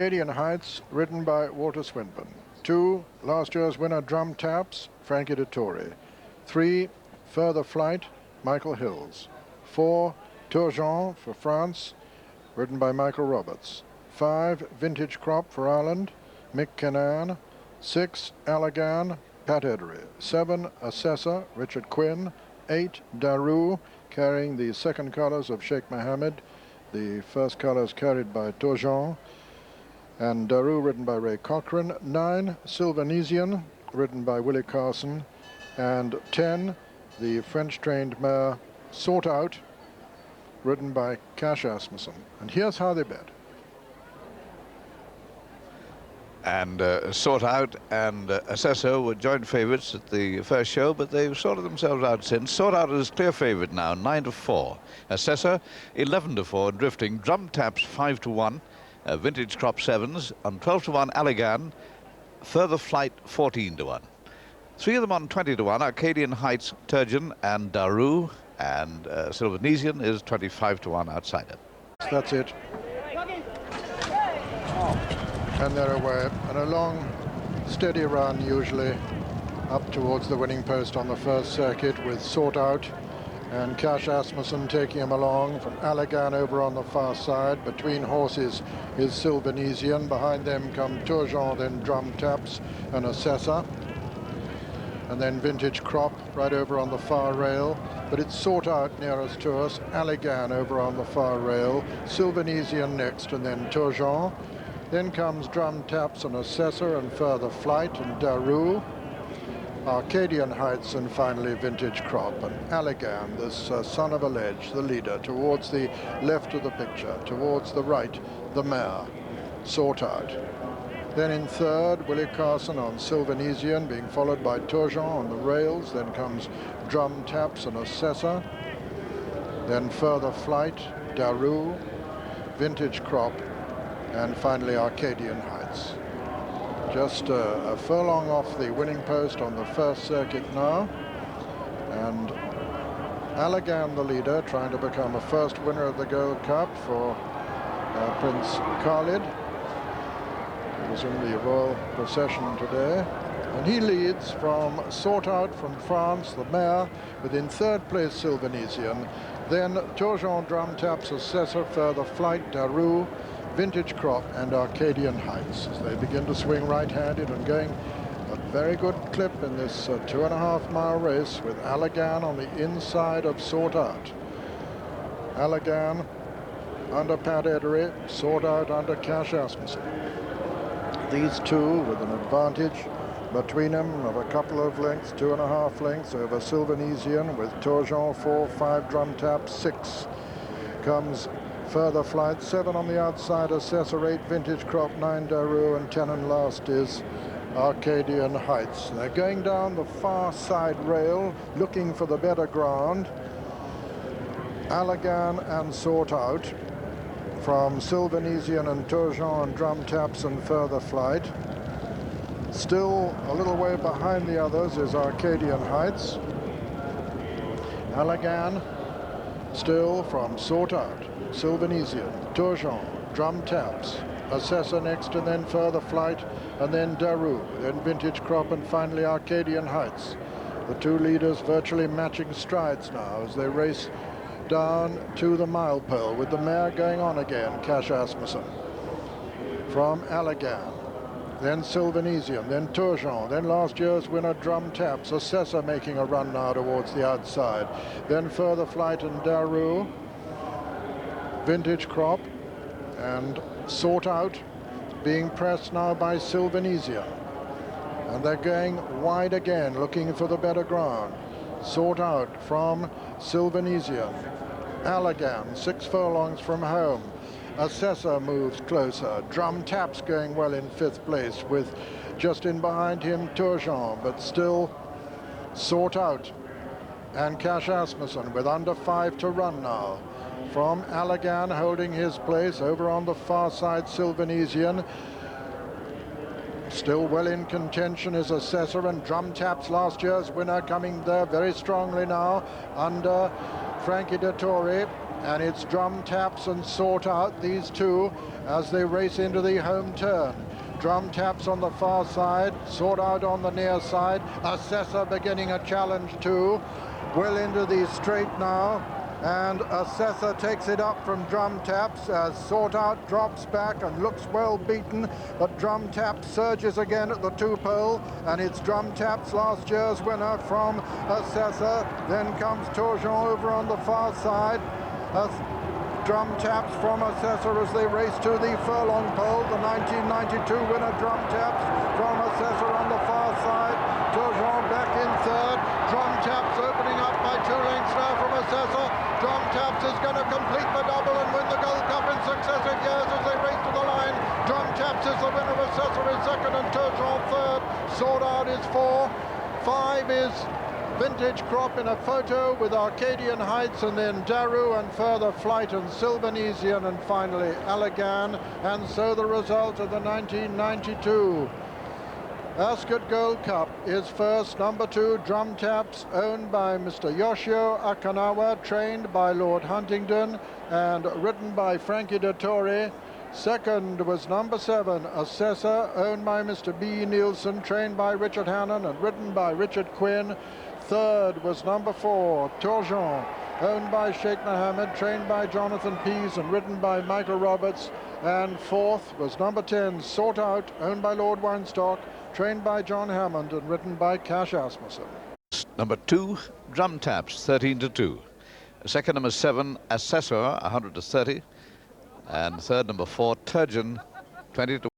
Arcadian Heights, ridden by Walter Swinburne. 2, last year's winner Drum Taps, Frankie Dettori. 3, Further Flight, Michael Hills. 4, Turgeon for France, ridden by Michael Roberts. 5, Vintage Crop for Ireland, Mick Kinane. 6, Allagan, Pat Edery. 7, Assessor, Richard Quinn. 8, Daru, carrying the second colours of Sheikh Mohammed. The first colours carried by Turgeon. And Daru, ridden by Ray Cochrane. 9, Sylvanesian, ridden by Willie Carson. And 10, the French-trained mare Sought Out, ridden by Cash Asmussen. And here's how they bet. And Sought Out and Assessor were joint favourites at the first show, but they've sorted themselves out since. Sought Out is clear favourite now, 9-4. Assessor, 11-4, drifting. Drum Taps, 5-1. Vintage Crop 7s. On 12-1, Allagan. Further Flight, 14-1. 3 of them on 20-1, Arcadian Heights, Turgeon and Daru. And Sylvanesian is 25-1 outsider. That's it. And they're away. And a long, steady run, usually, up towards the winning post on the first circuit with Sought Out and Cash Asmussen taking him along. From Allagan over on the far side. Between horses is Sylvanesian. Behind them come Turgeon, then Drum Taps and Assessor. And then Vintage Crop right over on the far rail. But it's Sought Out nearest to us. Allagan over on the far rail. Sylvanesian next, and then Turgeon. Then comes Drum Taps and Assessor and Further Flight and Daru. Arcadian Heights and finally Vintage Crop. And Allagan, this son of a ledge, the leader, towards the left of the picture. Towards the right, the mare, Sought Out. Then in third, Willie Carson on Sylvanesian, being followed by Turgeon on the rails. Then comes Drum Taps and Assessor. Then Further Flight, Daru, Vintage Crop, and finally Arcadian Heights. Just a furlong off the winning post on the first circuit now. And Allagan, the leader, trying to become a first winner of the Gold Cup for Prince Khalid. He was in the royal procession today. And he leads from Sought Out from France, the mare, within third place Sylvanesian. Then Turgeon, Drum Taps, Assessor, Further Flight, Daru, Vintage Crop and Arcadian Heights as they begin to swing right-handed and going a very good clip in this 2.5-mile race with Allagan on the inside of Sought Out. Allagan under Pat Edery, Sought Out under Cash Asmussen. These two with an advantage between them of a couple of lengths, 2.5 lengths over Sylvanesian with Turgeon 4, 5 Drum Taps, 6 comes Further Flight, 7 on the outside, Assessor, 8 Vintage Crop, 9 Daru, and 10 and last is Arcadian Heights. They're going down the far side rail, looking for the better ground. Allagan and Sought Out from Sylvanesian and Turgeon and Drum Taps and Further Flight. Still a little way behind the others is Arcadian Heights. Allagan still from Sought Out, Sylvanesian, Turgeon, Drum Taps, Assessor next, and then Further Flight, and then Daru, then Vintage Crop, and finally Arcadian Heights. The two leaders virtually matching strides now as they race down to the mile pole with the mare going on again, Cash Asmussen. From Allagan, then Sylvanesian, then Turgeon, then last year's winner Drum Taps, Assessor making a run now towards the outside, then Further Flight and Daru, Vintage Crop and Sought Out being pressed now by Sylvanesian. And they're going wide again, looking for the better ground. Sought Out from Sylvanesian. Allagan, 6 furlongs from home. Assessor moves closer. Drum Taps going well in 5th place with just in behind him Turgeon, but still Sought Out and Cash Asmussen with under 5 to run now. From Allagan holding his place over on the far side, Sylvanesian. Still well in contention is Assessor, and Drum Taps, last year's winner, coming there very strongly now under Frankie Dettori. And it's Drum Taps and Sort Out, these two, as they race into the home turn. Drum Taps on the far side, Sort Out on the near side. Assessor beginning a challenge too. Well into the straight now, and Assessor takes it up from Drum Taps as Sort Out drops back and looks well beaten, but Drum Taps surges again at the 2-pole, and it's Drum Taps, last year's winner, from Assessor. Then comes Turgeon over on the far side. Drum Taps from Assessor as they race to the furlong pole. The 1992 winner, Drum Taps, from Assessor on the far side. Turgeon back in third. Drum Taps opening up by 2 lengths now from Assessor. Drum Taps is going to complete the double and win the Gold Cup in successive years as they race to the line. Drum Taps is the winner. Assessor is second and Turgeon third. Sort Out is 4. 5 is Vintage Crop in a photo with Arcadian Heights, and then Daru and Further Flight and Sylvanesian, and finally Allegan. And so the result of the 1992 Ascot Gold Cup is first, number 2, Drum Taps, owned by Mr. Yoshio Akanawa, trained by Lord Huntingdon and ridden by Frankie Dettori. Second was number 7, Assessor, owned by Mr. B. Nielsen, trained by Richard Hannon and ridden by Richard Quinn. Third was number 4, Turgeon, owned by Sheikh Mohammed, trained by Jonathan Pease and ridden by Michael Roberts. And fourth was number 10, Sort Out, owned by Lord Weinstock, trained by John Hammond and ridden by Cash Asmussen. Number 2, Drum Taps, 13-2. Second, number 7, Assessor, 100-30. And third, number 4, Turgeon, 20-1.